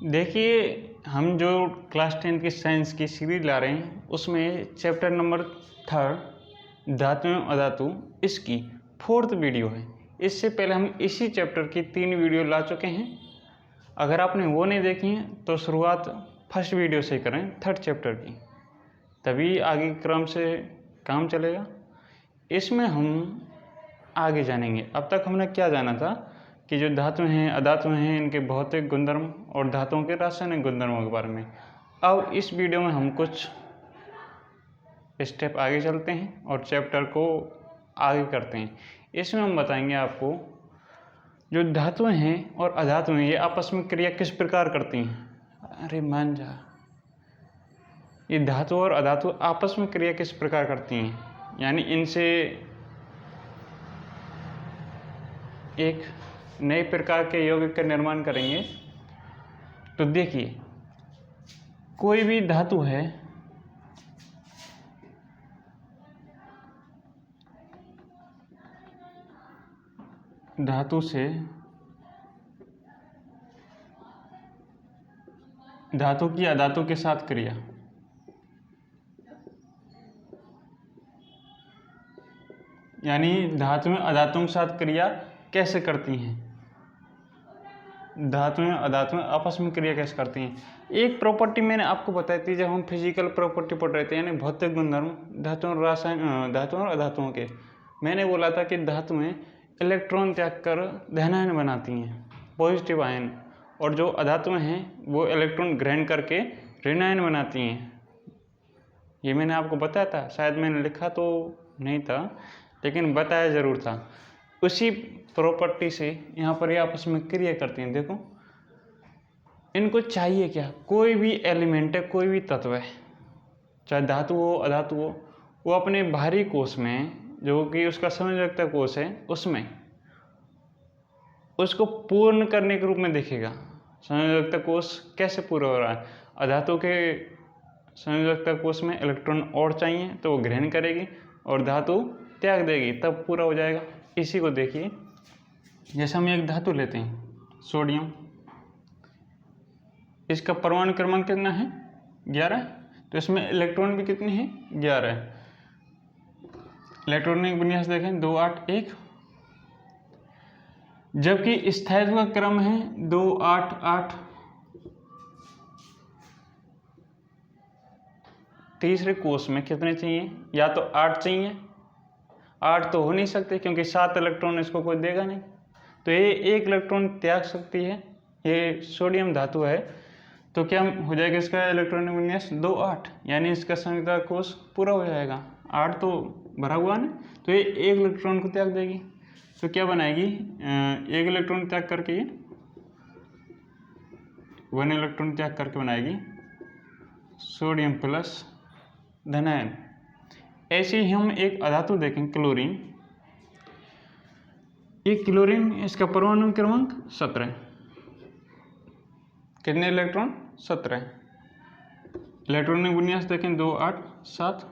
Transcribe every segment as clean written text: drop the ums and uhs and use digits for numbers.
देखिए, हम जो क्लास 10 की साइंस की सीरीज ला रहे हैं उसमें चैप्टर नंबर 3 धातु एवं अधातु इसकी 4th वीडियो है। इससे पहले हम इसी चैप्टर की 3 वीडियो ला चुके हैं। अगर आपने वो नहीं देखी हैं तो शुरुआत फर्स्ट वीडियो से करें 3rd चैप्टर की, तभी आगे क्रम से काम चलेगा। इसमें हम आगे जानेंगे। अब तक हमने क्या जाना था कि जो धातु हैं अधातु हैं इनके भौतिक गुणधर्म और धातुओं के रासायनिक गुणधर्मों के बारे में। अब इस वीडियो में हम कुछ स्टेप आगे चलते हैं और चैप्टर को आगे करते हैं। इसमें हम बताएंगे आपको जो धातु हैं और अधातु हैं ये आपस में क्रिया किस प्रकार करती हैं। अरे मान जा, ये धातु और अधातु आपस में क्रिया किस प्रकार करती हैं, यानी इनसे एक नए प्रकार के यौगिक का निर्माण करेंगे। तो देखिए, कोई भी धातु है धातु से धातु की अधातु के साथ क्रिया, यानी धातुएं अधातुओं के साथ क्रिया कैसे करती हैं, धातुएं अधातुएं आपस में क्रिया कैसे करती हैं। एक प्रॉपर्टी मैंने आपको बताई थी जब हम फिजिकल प्रॉपर्टी पढ़ रहे थे, यानी भौतिक गुणधर्म धातुओं और अधातुओं के। मैंने बोला था कि धातुएं इलेक्ट्रॉन त्याग कर धनायन बनाती हैं, पॉजिटिव आयन, और जो अधातुएं हैं वो इलेक्ट्रॉन ग्रहण करके ऋणायन बनाती हैं। ये मैंने आपको बताया था, शायद मैंने लिखा तो नहीं था लेकिन बताया ज़रूर था। उसी प्रॉपर्टी से यहाँ पर ये आपस में क्रिया करती हैं। देखो, इनको चाहिए क्या, कोई भी एलिमेंट है, कोई भी तत्व है, चाहे धातु हो अधातु हो, वो अपने बाहरी कोश में जो कि उसका संयोजकता कोश है उसमें उसको पूर्ण करने के रूप में देखेगा। संयोजकता कोश कैसे पूरा हो रहा है, अधातु के संयोजकता कोश में इलेक्ट्रॉन और चाहिए तो वो ग्रहण करेगी और धातु त्याग देगी, तब पूरा हो जाएगा। इसी को देखिए, जैसे हम एक धातु लेते हैं सोडियम, इसका परमाणु क्रमांक कितना है 11, तो इसमें इलेक्ट्रॉन भी कितने हैं 11। इलेक्ट्रॉनिक विन्यास देखें 2 8 1, जबकि स्थायित्व का क्रम है 2 8 8। तीसरे कोष में कितने चाहिए, या तो 8 चाहिए, 8 तो हो नहीं सकते क्योंकि 7 इलेक्ट्रॉन इसको कोई देगा नहीं, तो ये 1 इलेक्ट्रॉन त्याग सकती है। ये सोडियम धातु है, तो क्या हो जाएगा इसका इलेक्ट्रॉनिक विन्यास 2 8, यानी इसका संयोजकता कोष पूरा हो जाएगा। 8 तो भरा हुआ है, तो ये 1 इलेक्ट्रॉन को त्याग देगी, तो क्या बनाएगी 1 इलेक्ट्रॉन त्याग करके 1 इलेक्ट्रॉन त्याग करके बनाएगी सोडियम प्लस धनायन। ऐसे ही हम एक अधातु देखें क्लोरीन, ये क्लोरीन, इसका परमाणु क्रमांक 17, कितने इलेक्ट्रॉन 17। इलेक्ट्रॉनिक विन्यास देखें 2 8 7,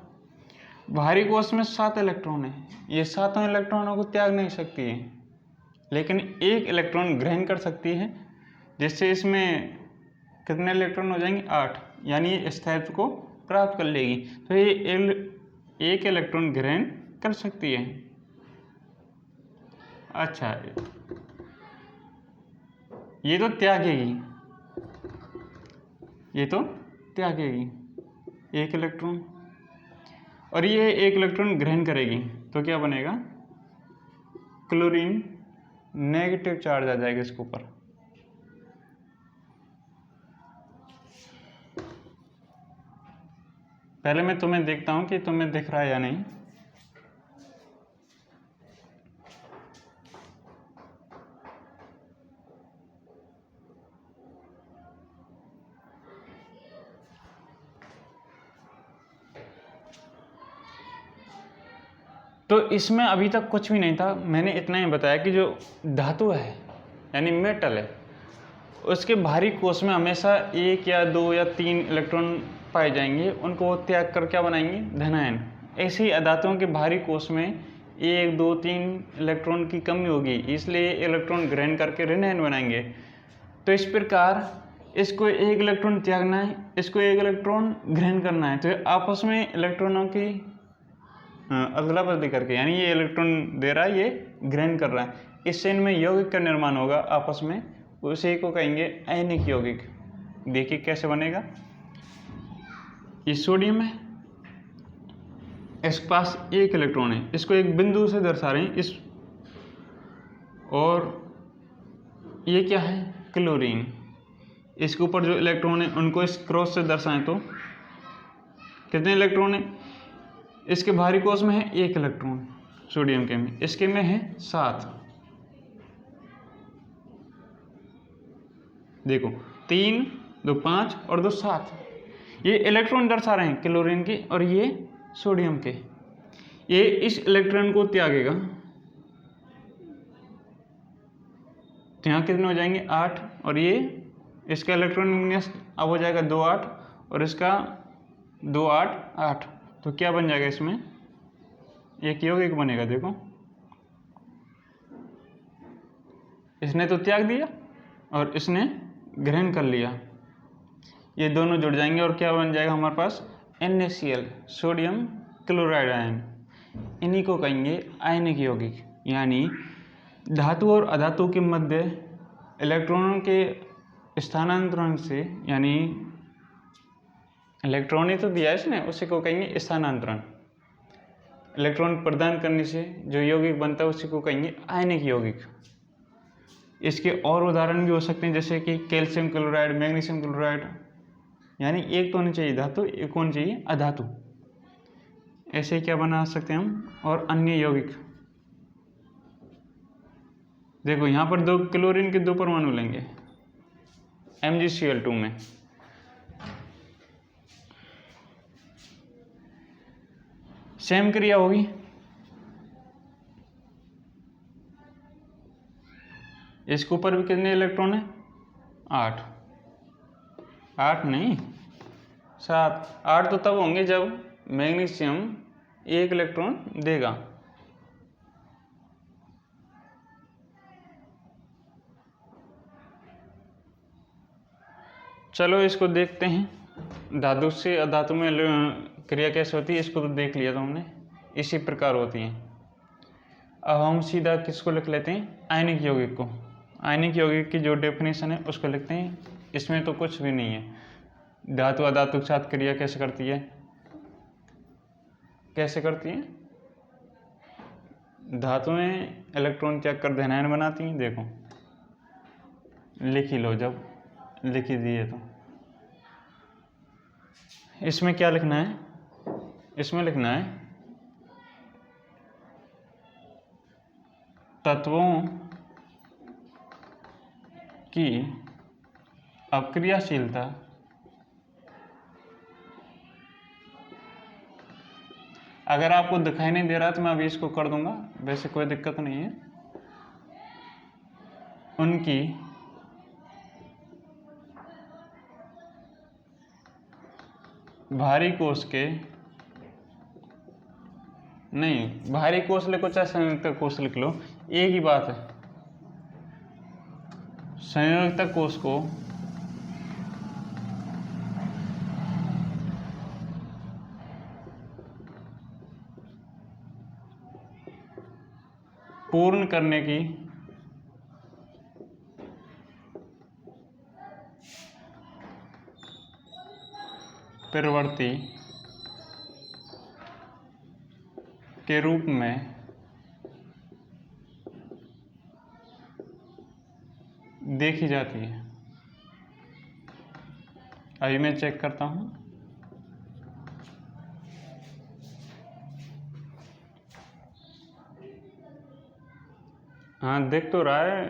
बाहरी कोश में 7 इलेक्ट्रॉन है, ये 7 इलेक्ट्रॉनों को त्याग नहीं सकती है, लेकिन 1 इलेक्ट्रॉन ग्रहण कर सकती है, जिससे इसमें कितने इलेक्ट्रॉन हो जाएंगे 8, यानी ये स्थायित्व को प्राप्त कर लेगी। तो ये 1 इलेक्ट्रॉन ग्रहण कर सकती है। अच्छा, ये तो त्यागेगी, ये तो त्यागेगी 1 इलेक्ट्रॉन, और ये 1 इलेक्ट्रॉन ग्रहण करेगी, तो क्या बनेगा क्लोरीन नेगेटिव चार्ज आ जाएगा इसके ऊपर। पहले मैं तुम्हें देखता हूं कि तुम्हें दिख रहा है या नहीं। तो इसमें अभी तक कुछ भी नहीं था, मैंने इतना ही बताया कि जो धातु है यानी मेटल है, उसके बाहरी कोश में हमेशा 1 या 2 या 3 इलेक्ट्रॉन पाए जाएंगे, उनको वो त्याग कर क्या बनाएंगे धनायन। ऐसे ही अधातुओं के बाहरी कोश में 1 2 3 इलेक्ट्रॉन की कमी होगी, इसलिए इलेक्ट्रॉन ग्रहण करके ऋणायन बनाएंगे। तो इस प्रकार इसको एक इलेक्ट्रॉन त्यागना है, इसको एक इलेक्ट्रॉन ग्रहण करना है, तो आपस में इलेक्ट्रॉनों की अदला बदली करके, यानी ये इलेक्ट्रॉन दे रहा है, ये ग्रहण कर रहा है, इससे इनमें यौगिक का निर्माण होगा आपस में, उसी को कहेंगे आयनिक यौगिक। देखिए कैसे बनेगा। ये सोडियम है, इसके पास एक इलेक्ट्रॉन है, इसको एक बिंदु से दर्शा रहे हैं इस, और ये क्या है, क्लोरीन। इसके ऊपर जो इलेक्ट्रॉन है उनको इस क्रॉस से दर्शाएं तो कितने इलेक्ट्रॉन है, इसके बाहरी कोश में है एक इलेक्ट्रॉन, सोडियम के में, इसके में है 7। देखो 3 2 5 और 2 7, ये इलेक्ट्रॉन दर्शा रहे हैं क्लोरीन के और ये सोडियम के। ये इस इलेक्ट्रॉन को त्यागेगा तो यहाँ कितने हो जाएंगे 8, और ये इसका इलेक्ट्रॉन विन्यास अब हो जाएगा 2 8 और इसका 2 8 8, तो क्या बन जाएगा, इसमें एक यौगिक बनेगा। देखो इसने तो त्याग दिया और इसने ग्रहण कर लिया, ये दोनों जुड़ जाएंगे और क्या बन जाएगा हमारे पास, NaCl, सोडियम क्लोराइड आयन। इन्हीं को कहेंगे आयनिक यौगिक। यानी धातु और अधातु के मध्य इलेक्ट्रॉनों के स्थानांतरण से, यानी इलेक्ट्रॉन ही तो दिया है इसने, उसी को कहेंगे स्थानांतरण। इलेक्ट्रॉन प्रदान करने से जो यौगिक बनता है उसी को कहेंगे आयनिक यौगिक। इसके और उदाहरण भी हो सकते हैं, जैसे कि कैल्शियम क्लोराइड, मैग्नीशियम क्लोराइड, यानी एक तो होनी चाहिए धातु, एक होनी चाहिए अधातु। ऐसे क्या बना सकते हैं हम, और अन्य यौगिक। देखो यहाँ पर 2 क्लोरीन के 2 परमाणु लेंगे MgCl2 में, सेम क्रिया होगी। इसके ऊपर भी कितने इलेक्ट्रॉन है, 8 8 नहीं 7। 8 तो तब होंगे जब मैग्नीशियम एक इलेक्ट्रॉन देगा। चलो इसको देखते हैं, धातु से अधातु में क्रिया कैसे होती है, इसको तो देख लिया था हमने, इसी प्रकार होती है। अब हम सीधा किसको लिख लेते हैं, आयनिक यौगिक को। आयनिक यौगिक की जो डेफिनेशन है उसको लिखते हैं। इसमें तो कुछ भी नहीं है। धातु अधातु के साथ क्रिया कैसे करती है, कैसे करती है, धातुएं इलेक्ट्रॉन त्याग कर धनायन बनाती हैं। देखो लिख ही लो, जब लिख ही दिए तो इसमें क्या लिखना है, इसमें लिखना है तत्वों की अक्रियाशीलता अगर आपको दिखाई नहीं दे रहा तो मैं अभी इसको कर दूंगा, वैसे कोई दिक्कत नहीं है। उनकी भारी कोश के, नहीं भारी कोश लिखो चाहे संयुक्त कोश लिख लो, एक ही बात है। संयुक्त कोश को पूर्ण करने की प्रवृत्ति के रूप में देखी जाती है। अभी मैं चेक करता हूँ। हाँ दिख तो रहा है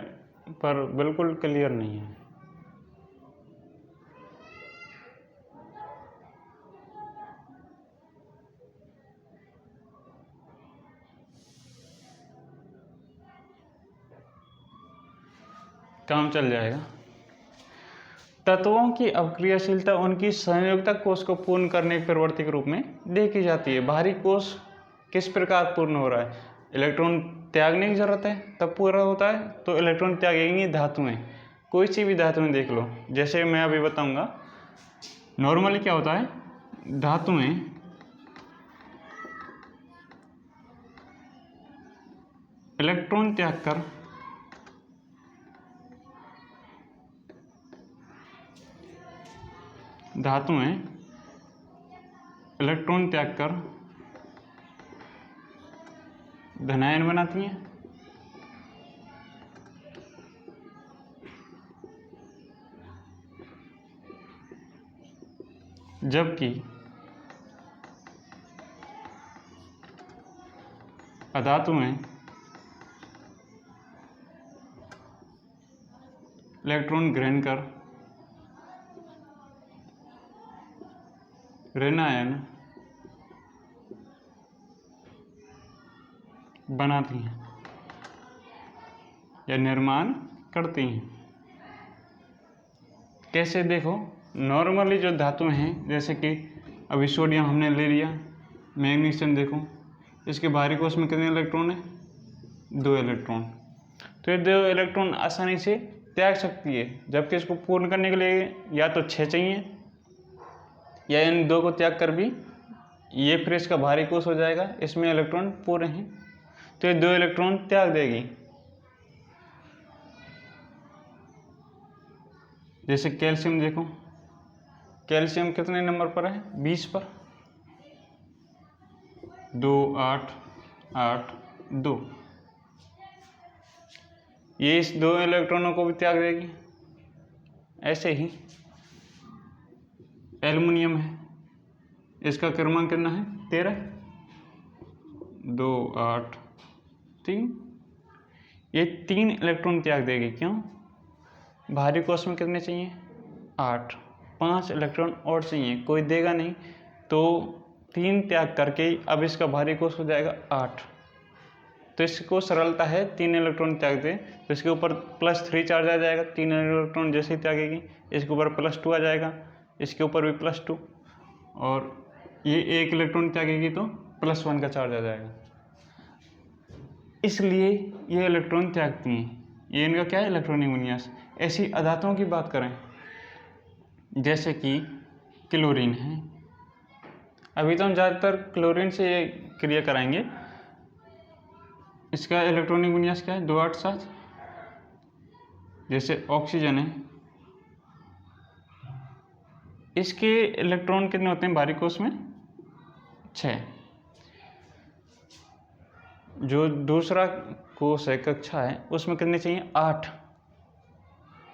पर बिल्कुल क्लियर नहीं है। काम चल जाएगा। तत्वों की अक्रियाशीलता उनकी संयोजक कोश को पूर्ण करने की प्रवृत्ति के रूप में देखी जाती है। बाहरी कोश किस प्रकार पूर्ण हो रहा है, इलेक्ट्रॉन त्यागने की जरूरत है तब पूरा होता है, तो इलेक्ट्रॉन त्यागेंगी धातुएं। कोई सी भी धातु में देख लो, जैसे मैं अभी बताऊंगा। नॉर्मली क्या होता है, धातुएं इलेक्ट्रॉन त्याग कर धनायन बनाती हैं, जबकि अधातुएं इलेक्ट्रॉन ग्रहण कर ऋणायन बनाती हैं या निर्माण करती हैं। कैसे देखो, नॉर्मली जो धातुएं हैं, जैसे कि अभी सोडियम हमने ले लिया, मैग्नीशियम देखो, इसके बाहरी कोश में कितने इलेक्ट्रॉन है, 2 इलेक्ट्रॉन। तो ये 2 इलेक्ट्रॉन आसानी से त्याग सकती है, जबकि इसको पूर्ण करने के लिए या तो 6 चाहिए, या इन 2 को त्याग कर भी ये फिर इसका भारी कोश हो जाएगा, इसमें इलेक्ट्रॉन पूरे हैं, तो ये 2 इलेक्ट्रॉन त्याग देगी। जैसे कैल्शियम देखो, कैल्शियम कितने नंबर पर है, 20 पर, 2 8 8 2, ये इस 2 इलेक्ट्रॉनों को भी त्याग देगी। ऐसे ही एल्युमिनियम है, इसका क्रमांक कितना है, 13, 2 8 3, ये 3 इलेक्ट्रॉन त्याग देगी। क्यों, भारी कोश में कितने चाहिए, 8, 5 इलेक्ट्रॉन और चाहिए, कोई देगा नहीं, तो 3 त्याग करके अब इसका भारी कोश हो जाएगा 8। तो इसको सरलता है, 3 इलेक्ट्रॉन त्याग दे तो इसके ऊपर +3 चार्ज आ जाएगा, 3 इलेक्ट्रॉन जैसे ही त्यागेगी इसके ऊपर +2 आ जाएगा, इसके ऊपर भी +2, और ये 1 इलेक्ट्रॉन त्यागेगी तो +1 का चार्ज आ जाएगा। इसलिए ये इलेक्ट्रॉन त्यागती हैं, ये इनका क्या है, इलेक्ट्रॉनिक विन्यास। ऐसी अधातुओं की बात करें, जैसे कि क्लोरीन है, अभी तो हम ज़्यादातर क्लोरीन से ये क्रिया कराएंगे। इसका इलेक्ट्रॉनिक विन्यास क्या है, 2 8 7। जैसे ऑक्सीजन है, इसके इलेक्ट्रॉन कितने होते हैं भारी कोश में, 6। जो दूसरा कोश है, कक्षा है, उसमें कितने चाहिए, 8।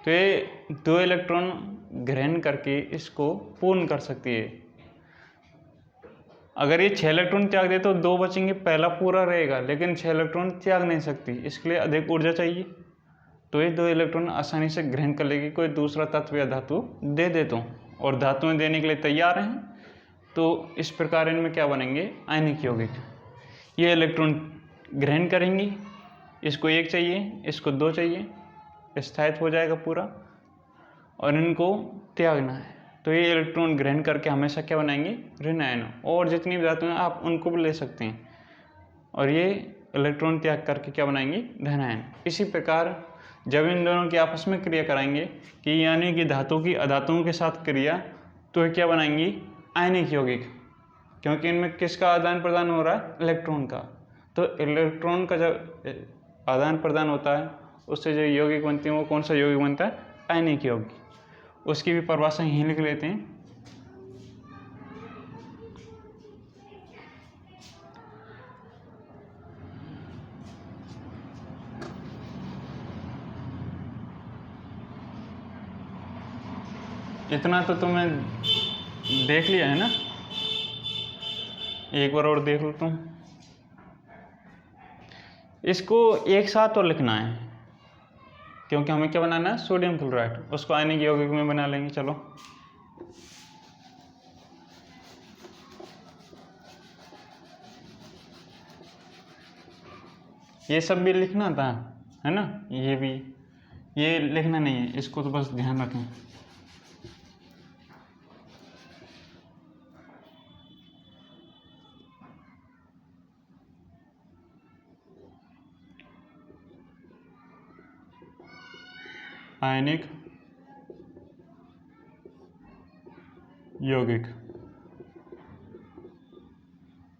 तो ये 2 इलेक्ट्रॉन ग्रहण करके इसको पूर्ण कर सकती है। अगर ये 6 इलेक्ट्रॉन त्याग दे तो 2 बचेंगे, पहला पूरा रहेगा, लेकिन 6 इलेक्ट्रॉन त्याग नहीं सकती, इसके लिए अधिक ऊर्जा चाहिए। तो ये 2 इलेक्ट्रॉन आसानी से ग्रहण कर लेगी, कोई दूसरा तत्व या धातु दे दे तो, और धातुएं देने के लिए तैयार हैं। तो इस प्रकार इनमें क्या बनेंगे, आयनिक यौगिक। ये इलेक्ट्रॉन ग्रहण करेंगी, इसको 1 चाहिए, इसको 2 चाहिए, स्थायित्व हो जाएगा पूरा, और इनको त्यागना है। तो ये इलेक्ट्रॉन ग्रहण करके हमेशा क्या बनाएंगे, ऋण आयन। और जितनी भी धातुएं आप उनको भी ले सकते हैं, और ये इलेक्ट्रॉन त्याग करके क्या बनाएंगे, धन आयन। इसी प्रकार जब इन दोनों की आपस में क्रिया कराएंगे, कि यानी कि धातु की अधातुओं के साथ क्रिया, तो ये क्या बनाएंगी, आयनिक यौगिक, क्योंकि इनमें किसका आदान प्रदान हो रहा है, इलेक्ट्रॉन का। तो इलेक्ट्रॉन का जब आदान प्रदान होता है, उससे जो यौगिक बनते हैं वो कौन सा यौगिक बनता है, आयनिक यौगिक। उसकी भी परिभाषा यहीं लिख लेते हैं। इतना तो तुमने देख लिया है ना, एक बार और देख लो तुम। इसको एक साथ और लिखना है, क्योंकि हमें क्या बनाना है, सोडियम क्लोराइड, उसको आयनिक यौगिक में बना लेंगे। चलो, ये सब भी लिखना था, है ना, ये भी, ये लिखना नहीं है, इसको तो बस ध्यान रखें। आयनिक यौगिक।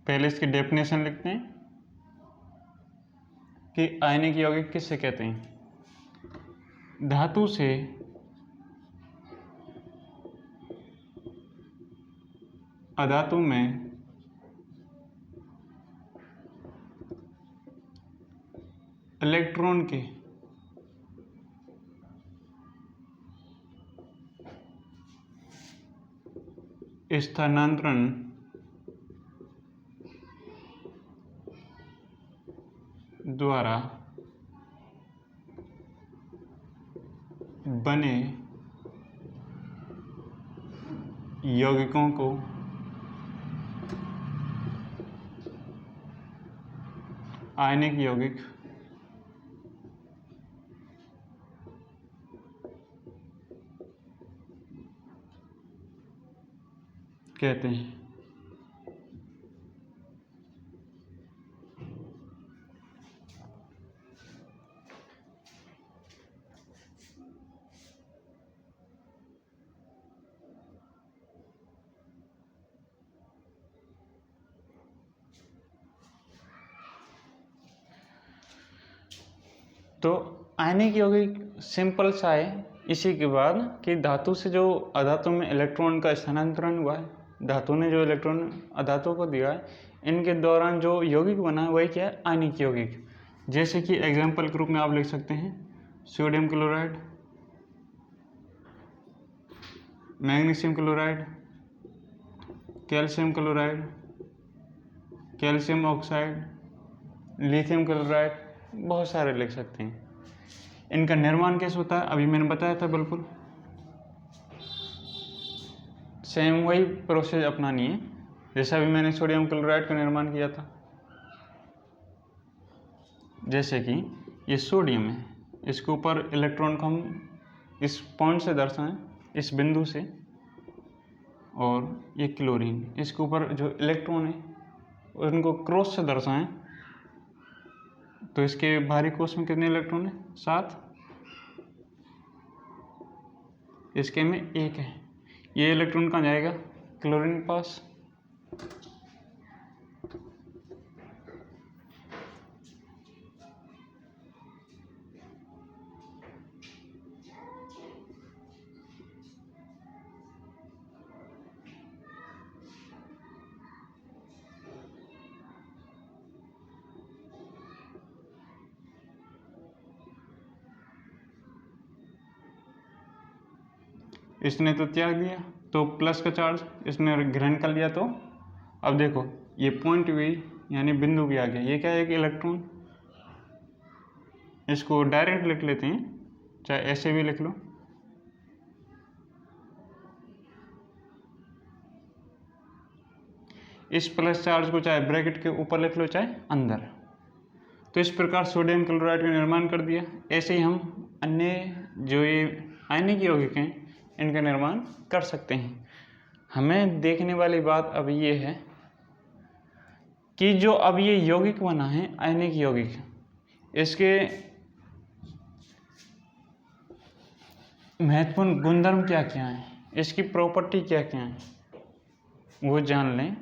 पहले इसकी डेफिनेशन लिखते हैं कि आयनिक यौगिक किससे कहते हैं। धातु से अधातु में इलेक्ट्रॉन के स्थानांतरण द्वारा बने यौगिकों को आयनिक यौगिक कहते हैं। तो आयनिक यौगिक सिंपल सा है। इसी के बाद कि धातु से जो अधातु में इलेक्ट्रॉन का स्थानांतरण हुआ है, धातु ने जो इलेक्ट्रॉन अधातु को दिया है, इनके दौरान जो यौगिक बना है वही क्या है, आयनिक यौगिक। जैसे कि एग्जाम्पल के रूप में आप लिख सकते हैं sodium chloride, magnesium chloride, calcium chloride, calcium oxide, lithium chloride, बहुत सारे लिख सकते हैं। इनका निर्माण कैसे होता है अभी मैंने बताया था, बिल्कुल सेम वही प्रोसेस अपनानी है जैसा अभी मैंने सोडियम क्लोराइड का निर्माण किया था। जैसे कि ये सोडियम है, इसके ऊपर इलेक्ट्रॉन को हम इस पॉइंट से दर्शाएं, इस बिंदु से, और ये क्लोरीन, इसके ऊपर जो इलेक्ट्रॉन है उनको क्रॉस से दर्शाएं, तो इसके बाहरी कोश में कितने इलेक्ट्रॉन है, 7, इसके में 1 है। ये इलेक्ट्रॉन कहाँ जाएगा, क्लोरीन के पास। इसने तो त्याग दिया, तो प्लस का चार्ज इसने ग्रहण कर लिया। तो अब देखो ये पॉइंट भी यानी बिंदु भी आ गया। ये क्या है, एक इलेक्ट्रॉन। इसको डायरेक्ट लिख लेते हैं, चाहे ऐसे भी लिख लो। इस प्लस चार्ज को चाहे ब्रैकेट के ऊपर लिख लो चाहे अंदर। तो इस प्रकार सोडियम क्लोराइड का निर्माण कर दिया। ऐसे ही हम अन्य जो ये आयनिक यौगिक हैं इनका निर्माण कर सकते हैं। हमें देखने वाली बात अब ये है कि जो अब ये यौगिक बना है आयनिक यौगिक, इसके महत्वपूर्ण गुणधर्म क्या क्या हैं, इसकी प्रॉपर्टी क्या क्या हैं, वो जान लें।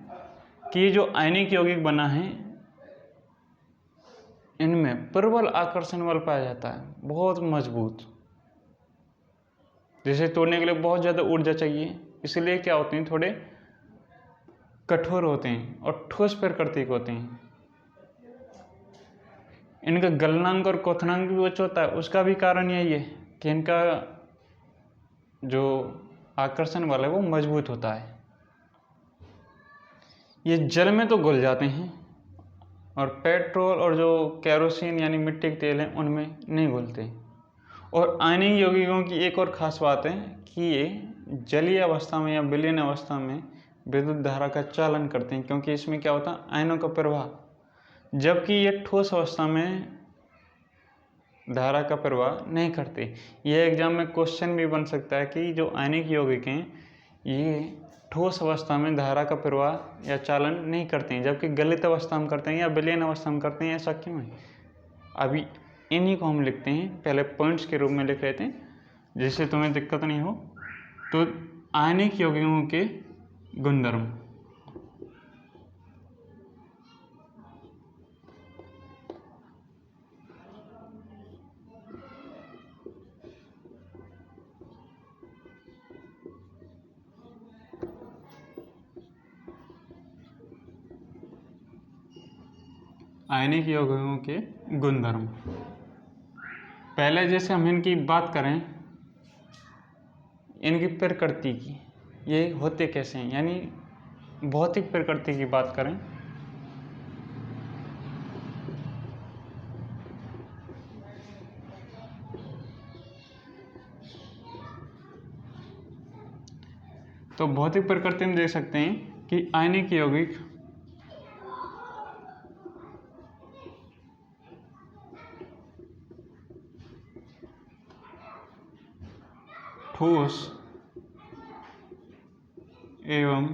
कि ये जो आयनिक यौगिक बना है इनमें प्रबल आकर्षण बल पाया जाता है, बहुत मजबूत। जैसे तोड़ने के लिए बहुत ज़्यादा ऊर्जा चाहिए, इसलिए क्या होते हैं, थोड़े कठोर होते हैं और ठोस प्रकृति के होते हैं। इनका गलनांक और क्वथनांक भी उच्च होता है। उसका भी कारण यही है कि इनका जो आकर्षण बल है वो मजबूत होता है। ये जल में तो घुल जाते हैं और पेट्रोल और जो केरोसिन यानी मिट्टी के तेल हैं उनमें नहीं घुलते। और आयनिक यौगिकों की एक और ख़ास बात है कि ये जलीय अवस्था में या विलीन अवस्था में विद्युत धारा का चालन करते हैं, क्योंकि इसमें क्या होता है, आयनों का प्रवाह। जबकि ये ठोस अवस्था में धारा का प्रवाह नहीं करते। यह एग्जाम में क्वेश्चन भी बन सकता है कि जो आयनिक यौगिक हैं ये ठोस अवस्था में धारा का प्रवाह या चालन नहीं करते हैं, जबकि गलित अवस्था में करते हैं या विलीन अवस्था में करते हैं। ऐसा क्यों है, अभी इन्हीं को हम लिखते हैं। पहले पॉइंट्स के रूप में लिख लेते हैं। जिससे तुम्हें दिक्कत नहीं हो। तो आयनिक यौगिकों के गुणधर्म। आयनिक यौगिकों के गुणधर्म। पहले जैसे हम इनकी बात करें, इनकी प्रकृति की, ये होते कैसे हैं, यानी भौतिक प्रकृति की बात करें तो भौतिक प्रकृति में देख सकते हैं कि आयनिक यौगिक ठोस एवं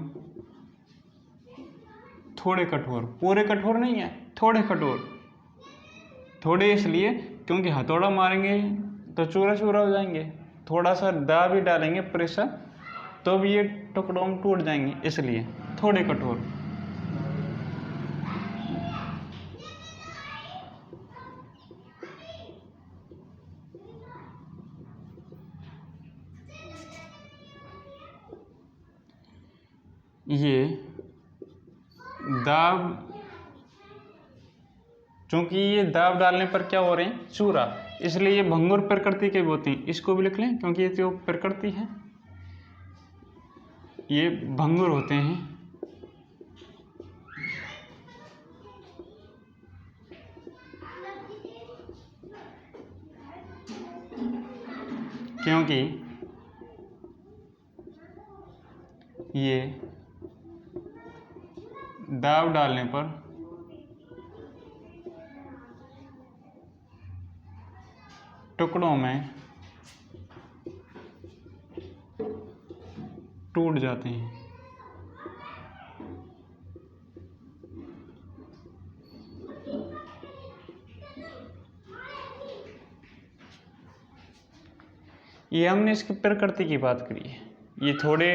थोड़े कठोर, पूरे कठोर नहीं है, थोड़े कठोर। थोड़े इसलिए क्योंकि हथौड़ा मारेंगे तो चूरा चूरा हो जाएंगे, थोड़ा सा दाब भी डालेंगे प्रेशर तो भी ये टुकड़ों में टूट जाएंगे, इसलिए थोड़े कठोर। ये दाब, चूंकि ये दाब डालने पर क्या हो रहे हैं, चूरा, इसलिए ये भंगुर प्रकृति के भी होते हैं। इसको भी लिख लें क्योंकि ये जो प्रकृति है ये भंगुर होते हैं। क्योंकि ये दाब डालने पर टुकड़ों में टूट जाते हैं। ये हमने इसकी प्रकृति की बात करी है। ये थोड़े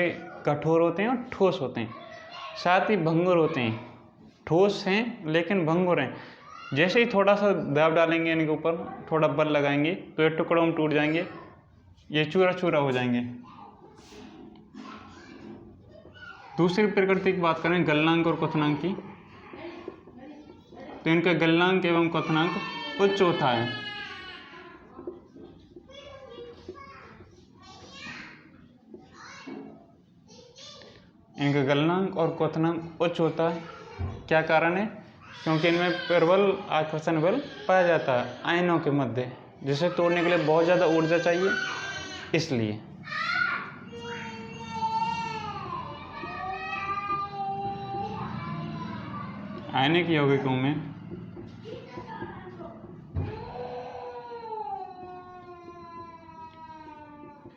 कठोर होते हैं और ठोस होते हैं, साथ ही भंगुर होते हैं। ठोस हैं लेकिन भंगुर हैं। जैसे ही थोड़ा सा दाब डालेंगे इनके ऊपर, थोड़ा बल लगाएंगे तो ये टुकड़ों में टूट जाएंगे, ये चूरा चूरा हो जाएंगे। दूसरी प्रकृति की बात करें गलनांक और क्वथनांक की, तो इनका गलनांक एवं क्वथनांक उच्च होता है। इनका गलनांक और क्वथनांक उच्च होता है। क्या कारण है? क्योंकि इनमें प्रबल आकर्षण बल पाया जाता है आयनों के मध्य, जिसे तोड़ने के लिए बहुत ज़्यादा ऊर्जा चाहिए, इसलिए। आयनिक यौगिकों में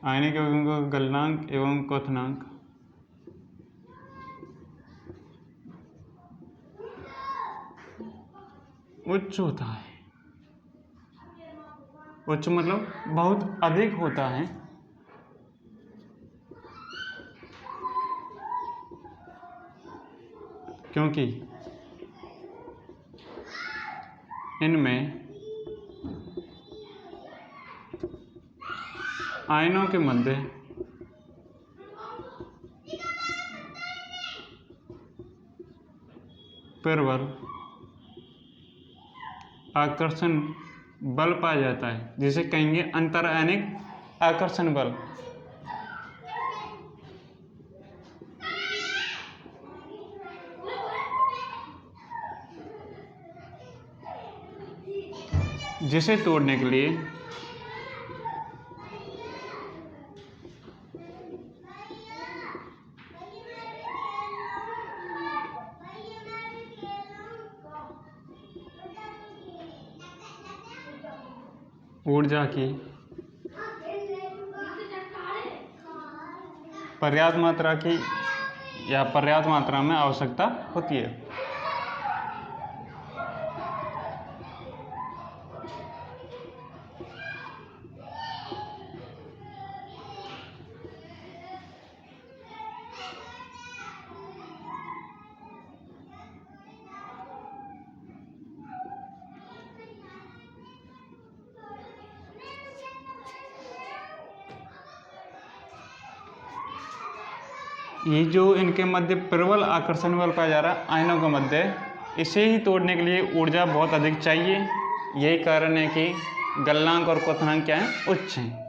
आयनिक यौगिकों का गलनांक एवं क्वथनांक उच्च होता है। उच्च मतलब बहुत अधिक होता है। क्योंकि इनमें आयनों के मध्य प्रबल आकर्षण बल पाया जाता है, जिसे कहेंगे अंतर आयनिक आकर्षण बल। जिसे तोड़ने के लिए ऊर्जा की पर्याप्त मात्रा की या पर्याप्त मात्रा में आवश्यकता होती है। ये जो इनके मध्य प्रबल आकर्षण बल पाया जा रहा है आयनों के मध्य, इसे ही तोड़ने के लिए ऊर्जा बहुत अधिक चाहिए। यही कारण है कि गलनांक और क्वथनांक क्या है, उच्च हैं।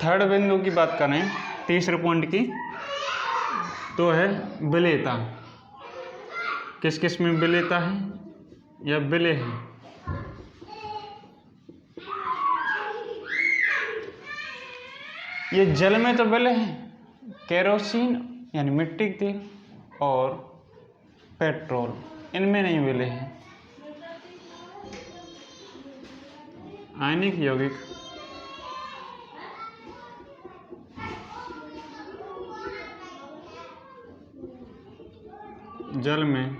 थर्ड बिंदु की बात करें, तीसरे पॉइंट की, तो है विलेयता। किस किस में विलेयता है या विलेय है? ये जल में तो विलेय है, केरोसिन यानी मिट्टी के तेल और पेट्रोल, इनमें नहीं विलेय है। आयनिक यौगिक जल में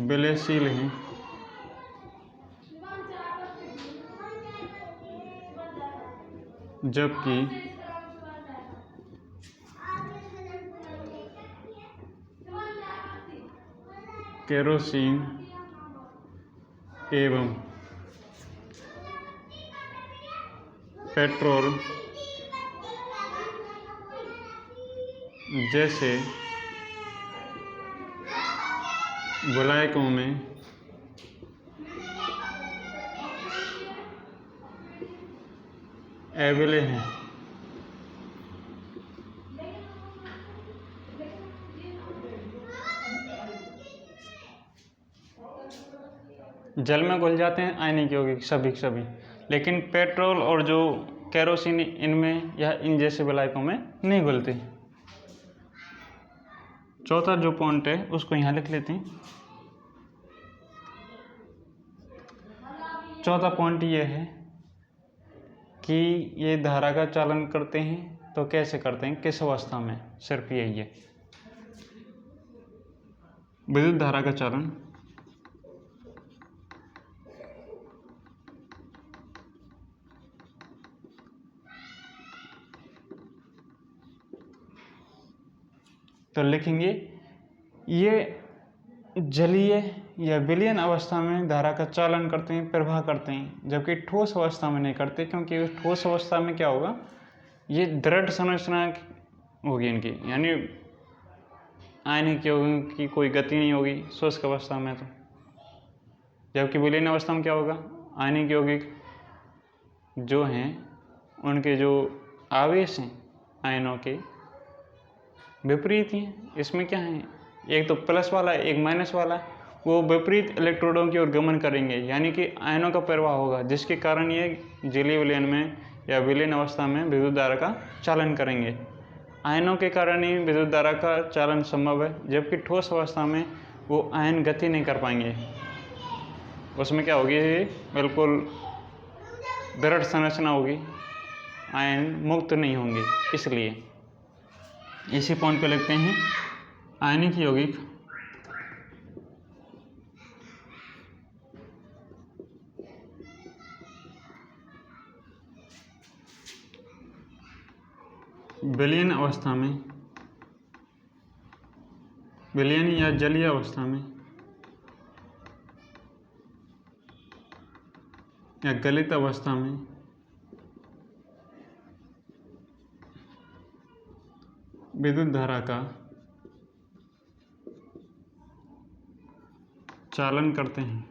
विलयशील हैं, जबकि केरोसिन एवं पेट्रोल जैसे विलायकों में अविलेय हैं। जल में घुल जाते हैं आयनिक यौगिक सभी के सभी, लेकिन पेट्रोल और जो केरोसिन इनमें या इन जैसे विलायकों में नहीं घुलते। चौथा जो पॉइंट है उसको यहाँ लिख लेते हैं। चौथा पॉइंट ये है कि ये धारा का चालन करते हैं, तो कैसे करते हैं, किस अवस्था में, सिर्फ यही है विद्युत धारा का चालन तो लिखेंगे ये जलीय या विलयन अवस्था में धारा का चालन करते हैं, प्रवाह करते हैं, जबकि ठोस अवस्था में नहीं करते, क्योंकि ठोस अवस्था में क्या होगा, ये दृढ़ संरचना होगी इनकी, यानी आयनिक यौगिकों की कोई गति नहीं होगी शुष्क अवस्था में। तो जबकि विलयन अवस्था में क्या होगा, आयनिक यौगिक जो हैं उनके जो आवेश हैं आयनों के विपरीत हैं। इसमें क्या है, एक तो प्लस वाला है, एक माइनस वाला है, वो विपरीत इलेक्ट्रोडों की ओर गमन करेंगे, यानी कि आयनों का प्रवाह होगा, जिसके कारण ये जलीय विलयन में या विलयन अवस्था में विद्युत धारा का चालन करेंगे। आयनों के कारण ही विद्युत धारा का चालन संभव है, जबकि ठोस अवस्था में वो आयन गति नहीं कर पाएंगे। उसमें क्या होगी, बिल्कुल दृढ़ संरचना होगी, आयन मुक्त नहीं होंगे। इसलिए इसी पॉइंट पे लिखते हैं आयनिक यौगिक विलयन अवस्था में, विलयन या जलीय अवस्था में या गलित अवस्था में विद्युत धारा का चालन करते हैं।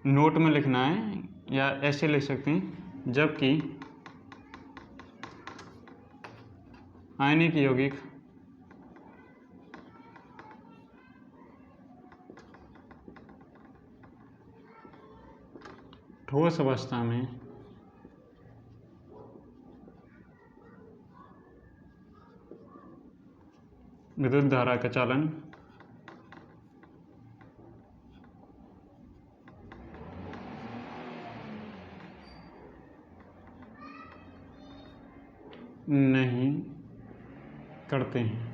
नोट में लिखना है या ऐसे लिख सकते हैं, जबकि आयनिक यौगिक ठोस अवस्था में विद्युत धारा का चालन नहीं करते हैं।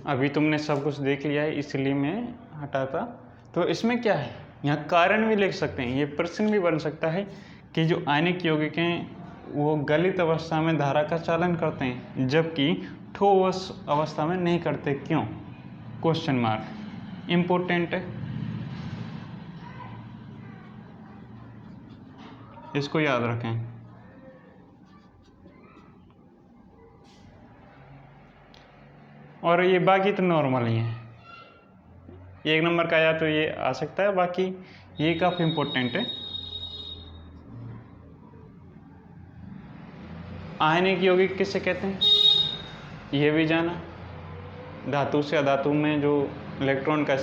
अभी तुमने सब कुछ देख लिया है इसलिए मैं हटाता। तो इसमें क्या है, यहाँ कारण भी लिख सकते हैं, ये प्रश्न भी बन सकता है कि जो आयनिक यौगिक हैं वो गलित अवस्था में धारा का चालन करते हैं जबकि ठोस अवस्था में नहीं करते, क्यों? Question mark. इम्पोर्टेंट है, इसको याद रखें। और ये बाकी तो नॉर्मल ही है, 1 नंबर का या तो ये आ सकता है, बाकी ये काफ़ी इम्पोर्टेंट है। आयनिक यौगिक किसे कहते हैं ये भी जाना। धातु से अधातु में जो इलेक्ट्रॉन का